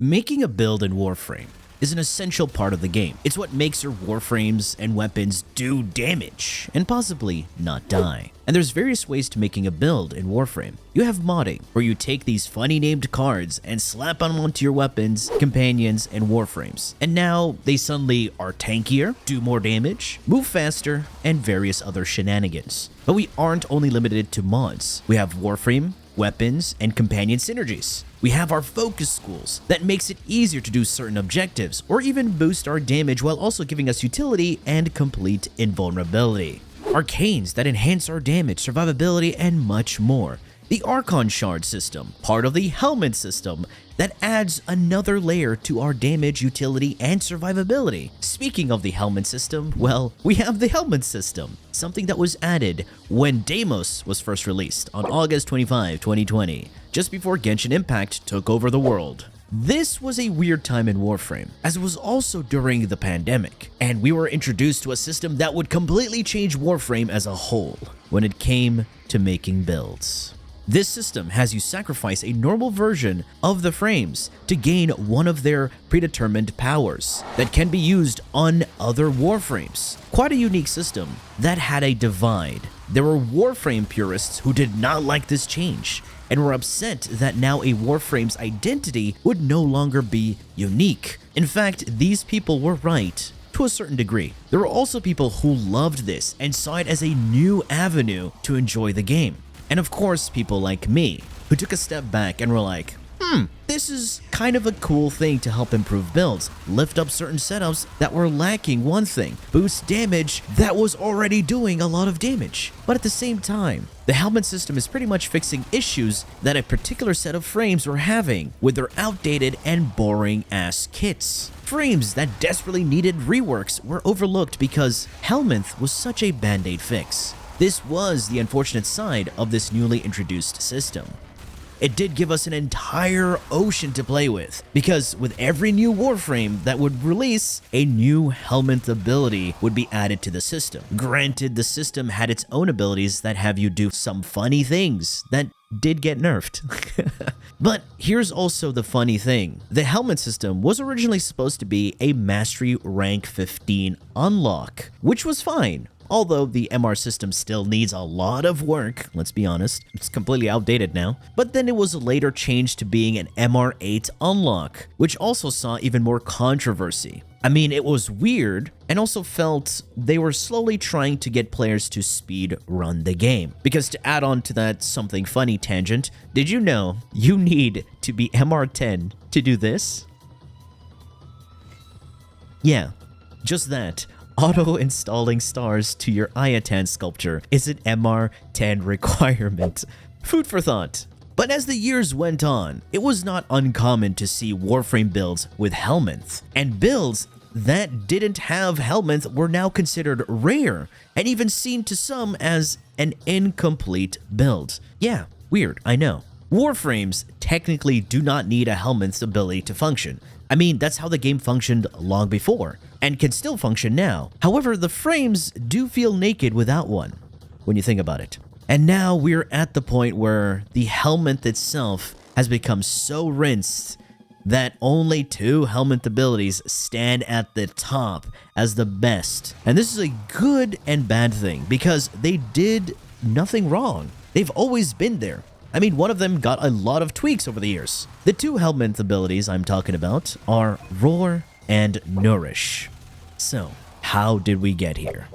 Making a build in Warframe is an essential part of the game. It's what makes your Warframes and weapons do damage and possibly not die. And there's various ways to making a build in Warframe. You have modding, where you take these funny named cards and slap them onto your weapons, companions, and Warframes. And now they suddenly are tankier, do more damage, move faster, and various other shenanigans. But we aren't only limited to mods. We have Warframe, weapons, and companion synergies. We have our focus schools that makes it easier to do certain objectives or even boost our damage while also giving us utility and complete invulnerability. Arcanes that enhance our damage, survivability, and much more. The Archon Shard system, part of the helminth system, that adds another layer to our damage, utility, and survivability. Speaking of the helminth system, well, we have the helminth system, something that was added when Deimos was first released on August 25, 2020, just before Genshin Impact took over the world. This was a weird time in Warframe, as it was also during the pandemic, and we were introduced to a system that would completely change Warframe as a whole when it came to making builds. This system has you sacrifice a normal version of the frames to gain one of their predetermined powers that can be used on other Warframes. Quite a unique system that had a divide. There were Warframe purists who did not like this change and were upset that now a Warframe's identity would no longer be unique. In fact, these people were right to a certain degree. There were also people who loved this and saw it as a new avenue to enjoy the game. And of course, people like me, who took a step back and were like, this is kind of a cool thing to help improve builds, lift up certain setups that were lacking one thing, boost damage that was already doing a lot of damage. But at the same time, the helmet system is pretty much fixing issues that a particular set of frames were having with their outdated and boring ass kits. Frames that desperately needed reworks were overlooked because helminth was such a band-aid fix. This was the unfortunate side of this newly introduced system. It did give us an entire ocean to play with, because with every new Warframe that would release, a new helminth ability would be added to the system. Granted, the system had its own abilities that have you do some funny things that did get nerfed. But here's also the funny thing. The helmet system was originally supposed to be a Mastery Rank 15 unlock, which was fine. Although the MR system still needs a lot of work, let's be honest, it's completely outdated now. But then it was later changed to being an MR8 unlock, which also saw even more controversy. I mean, it was weird, and also felt they were slowly trying to get players to speed run the game. Because to add on to that something funny tangent, did you know you need to be MR10 to do this? Yeah, just that. Auto-installing stars to your Ayatan sculpture is an MR10 requirement. Food for thought. But as the years went on, it was not uncommon to see Warframe builds with helminth. And builds that didn't have helminth were now considered rare, and even seen to some as an incomplete build. Yeah, weird, I know. Warframes technically do not need a helminth ability to function. I mean, that's how the game functioned long before, and can still function now. However, the frames do feel naked without one, when you think about it. And now we're at the point where the helminth itself has become so rinsed that only 2 helminth abilities stand at the top as the best. And this is a good and bad thing, because they did nothing wrong. They've always been there. I mean, one of them got a lot of tweaks over the years. The 2 helminth abilities I'm talking about are Roar and Nourish. So, how did we get here?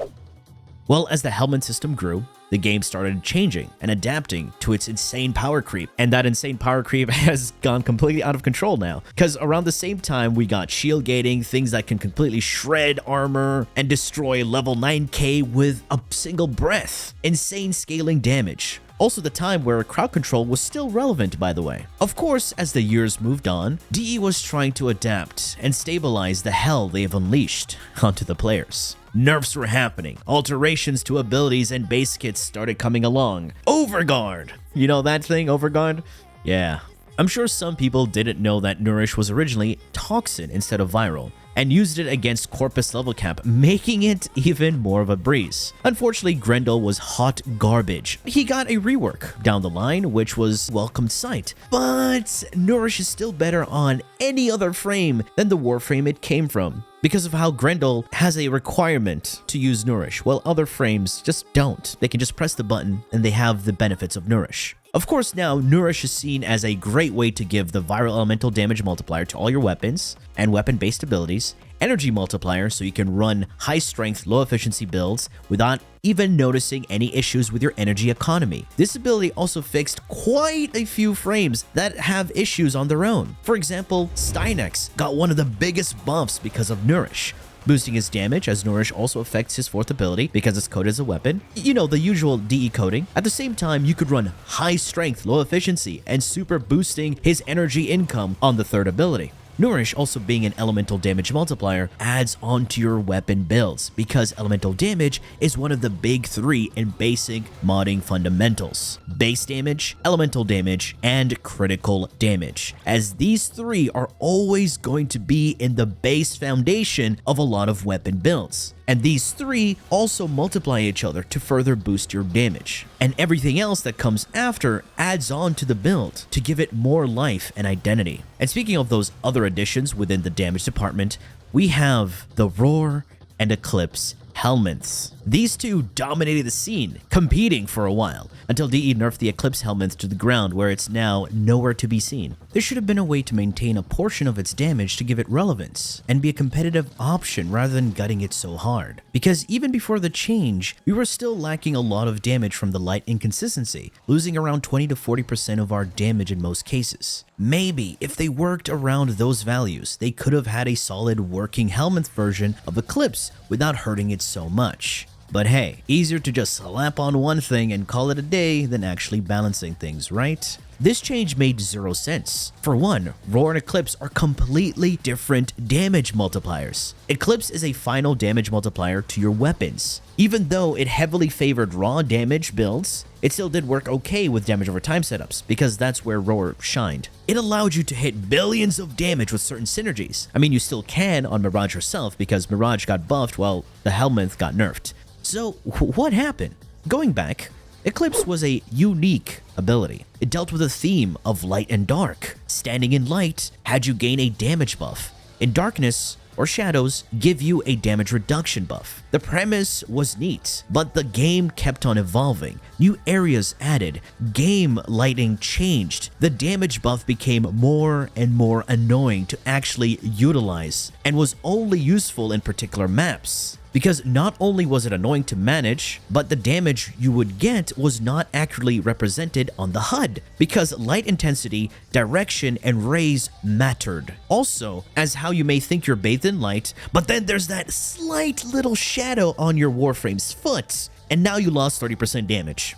Well, as the helminth system grew, the game started changing and adapting to its insane power creep. And that insane power creep has gone completely out of control now. Because around the same time, we got shield gating, things that can completely shred armor and destroy level 9k with a single breath. Insane scaling damage. Also the time where crowd control was still relevant, by the way. Of course, as the years moved on, DE was trying to adapt and stabilize the hell they have unleashed onto the players. Nerfs were happening, alterations to abilities and base kits started coming along. Overguard! You know that thing, Overguard? Yeah. I'm sure some people didn't know that Nourish was originally Toxin instead of Viral. and used it against Corpus level cap, making it even more of a breeze. Unfortunately, Grendel was hot garbage. He got a rework down the line, which was welcomed sight. But Nourish is still better on any other frame than the Warframe it came from, because of how Grendel has a requirement to use Nourish, while other frames just don't. They can just press the button and they have the benefits of Nourish. Of course, now, Nourish is seen as a great way to give the viral elemental damage multiplier to all your weapons and weapon-based abilities, energy multiplier so you can run high-strength, low-efficiency builds without even noticing any issues with your energy economy. This ability also fixed quite a few frames that have issues on their own. For example, Steinex got one of the biggest buffs because of Nourish, boosting his damage, as Nourish also affects his fourth ability because it's coded as a weapon. You know, the usual DE coding. At the same time, you could run high strength, low efficiency, and super boosting his energy income on the third ability. Nourish, also being an elemental damage multiplier, adds onto your weapon builds because elemental damage is one of the big three in basic modding fundamentals: base damage, elemental damage, and critical damage, as these three are always going to be in the base foundation of a lot of weapon builds. And these three also multiply each other to further boost your damage. And everything else that comes after adds on to the build to give it more life and identity. And speaking of those other additions within the damage department, we have the Roar and Eclipse helminths. These two dominated the scene, competing for a while, until DE nerfed the Eclipse helminth to the ground, where it's now nowhere to be seen. There should have been a way to maintain a portion of its damage to give it relevance, and be a competitive option rather than gutting it so hard. Because even before the change, we were still lacking a lot of damage from the light inconsistency, losing around 20 to 40% of our damage in most cases. Maybe if they worked around those values, they could have had a solid working helminth version of Eclipse without hurting it so much. But hey, easier to just slap on one thing and call it a day than actually balancing things, right? This change made zero sense. For one, Roar and Eclipse are completely different damage multipliers. Eclipse is a final damage multiplier to your weapons. Even though it heavily favored raw damage builds, it still did work okay with damage over time setups, because that's where Roar shined. It allowed you to hit billions of damage with certain synergies. I mean, you still can on Mirage herself, because Mirage got buffed while the helminth got nerfed. So what happened? Going back, Eclipse was a unique ability. It dealt with a theme of light and dark. Standing in light had you gain a damage buff. In darkness or shadows, give you a damage reduction buff. The premise was neat, but the game kept on evolving. New areas added, game lighting changed. The damage buff became more and more annoying to actually utilize, and was only useful in particular maps. Because not only was it annoying to manage, but the damage you would get was not accurately represented on the HUD, because light intensity, direction, and rays mattered. Also, as how you may think you're bathed in light, but then there's that slight little shadow on your Warframe's foot, and now you lost 30% damage.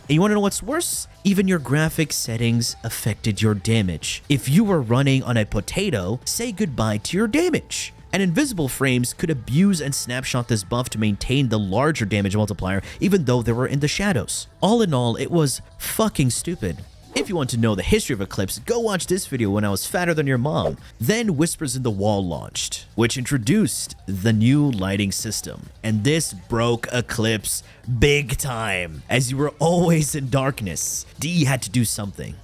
You want to know what's worse? Even your graphic settings affected your damage. If you were running on a potato, say goodbye to your damage. And invisible frames could abuse and snapshot this buff to maintain the larger damage multiplier, even though they were in the shadows. All in all, it was fucking stupid. If you want to know the history of Eclipse, go watch this video when I was fatter than your mom. Then Whispers in the Wall launched, which introduced the new lighting system. And this broke Eclipse big time, as you were always in darkness. DE had to do something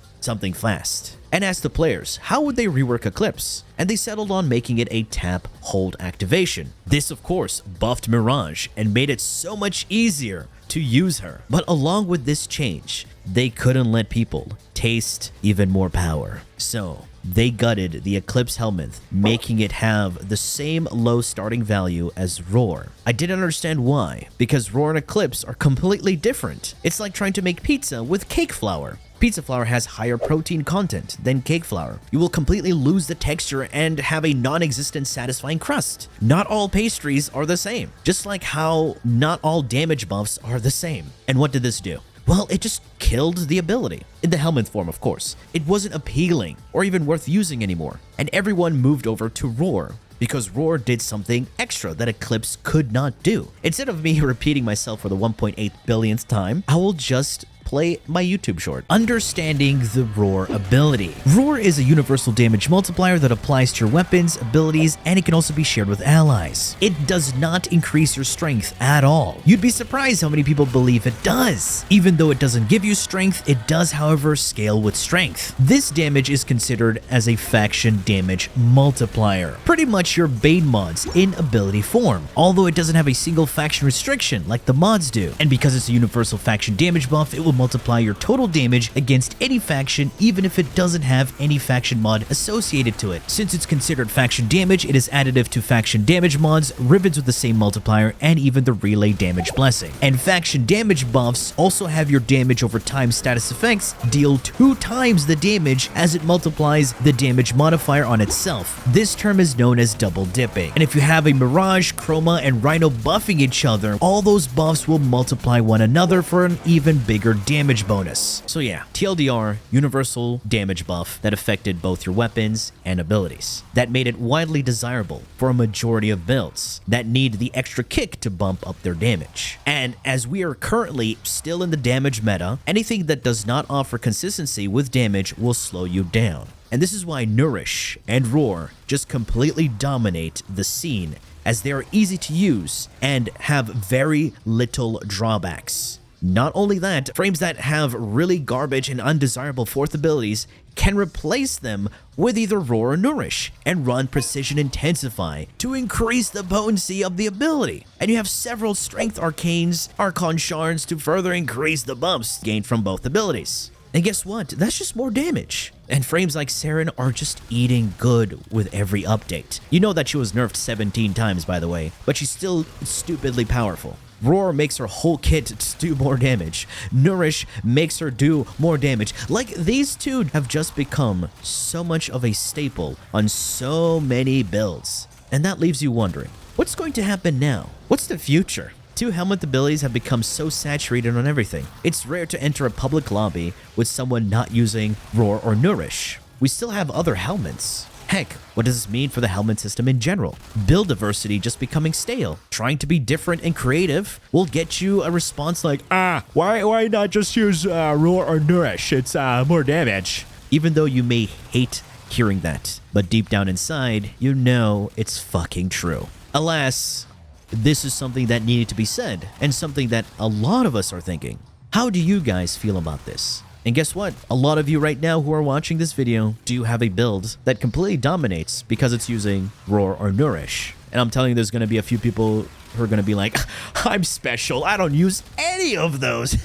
fast, and asked the players how would they rework Eclipse, and they settled on making it a tap hold activation. This of course buffed Mirage and made it so much easier to use her. But along with this change, they couldn't let people taste even more power. So they gutted the Eclipse helminth, making it have the same low starting value as Roar. I didn't understand why, because Roar and Eclipse are completely different. It's like trying to make pizza with cake flour. Pizza flour has higher protein content than cake flour. You will completely lose the texture and have a non-existent satisfying crust. Not all pastries are the same, just like how not all damage buffs are the same. And what did this do? Well, it just killed the ability. In the helminth form, of course. It wasn't appealing or even worth using anymore. And everyone moved over to Roar, because Roar did something extra that Eclipse could not do. Instead of me repeating myself for the 1.8 billionth time, I will just play my YouTube short. Understanding the Roar ability. Roar is a universal damage multiplier that applies to your weapons, abilities, and it can also be shared with allies. It does not increase your strength at all. You'd be surprised how many people believe it does. Even though it doesn't give you strength, it does, however, scale with strength. This damage is considered as a faction damage multiplier. Pretty much your Bane mods in ability form, although it doesn't have a single faction restriction like the mods do. And because it's a universal faction damage buff, it will multiply your total damage against any faction even if it doesn't have any faction mod associated to it. Since it's considered faction damage, it is additive to faction damage mods, ribbons with the same multiplier, and even the relay damage blessing. And faction damage buffs also have your damage over time status effects deal 2 times the damage as it multiplies the damage modifier on itself. This term is known as double dipping. And if you have a Mirage, Chroma, and Rhino buffing each other, all those buffs will multiply one another for an even bigger damage bonus. So yeah, TLDR, universal damage buff that affected both your weapons and abilities. That made it widely desirable for a majority of builds that need the extra kick to bump up their damage. And as we are currently still in the damage meta, anything that does not offer consistency with damage will slow you down. And this is why NOURISH and Roar just completely dominate the scene, as they are easy to use and have very little drawbacks. Not only that, frames that have really garbage and undesirable fourth abilities can replace them with either Roar or NOURISH and run Precision Intensify to increase the potency of the ability. And you have several Strength Arcanes, Archon Shards to further increase the bumps gained from both abilities. And guess what? That's just more damage. And frames like Saren are just eating good with every update. You know that she was nerfed 17 times, by the way, but she's still stupidly powerful. Roar makes her whole kit do more damage. NOURISH makes her do more damage. Like, these two have just become so much of a staple on so many builds. And that leaves you wondering, what's going to happen now? What's the future? 2 helminth abilities have become so saturated on everything. It's rare to enter a public lobby with someone not using Roar or NOURISH. We still have other helminths. Heck, what does this mean for the helminth system in general? Build diversity just becoming stale. Trying to be different and creative will get you a response like, why not just use Roar or NOURISH? It's more damage. Even though you may hate hearing that, but deep down inside, you know it's fucking true. Alas, this is something that needed to be said, and something that a lot of us are thinking. How do you guys feel about this? And guess what? A lot of you right now who are watching this video do have a build that completely dominates because it's using Roar or NOURISH. And I'm telling you, there's going to be a few people who are going to be like, I'm special. I don't use any of those.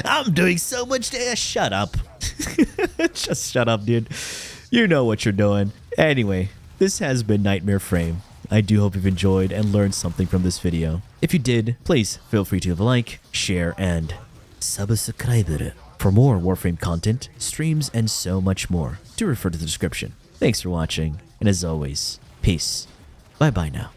I'm doing so much damage. Shut up. Just shut up, dude. You know what you're doing. Anyway, this has been KnightmareFrame. I do hope you've enjoyed and learned something from this video. If you did, please feel free to leave a like, share, and subscribe for more Warframe content, streams, and so much more. Do refer to the description. Thanks for watching, and as always, peace. Bye-bye now.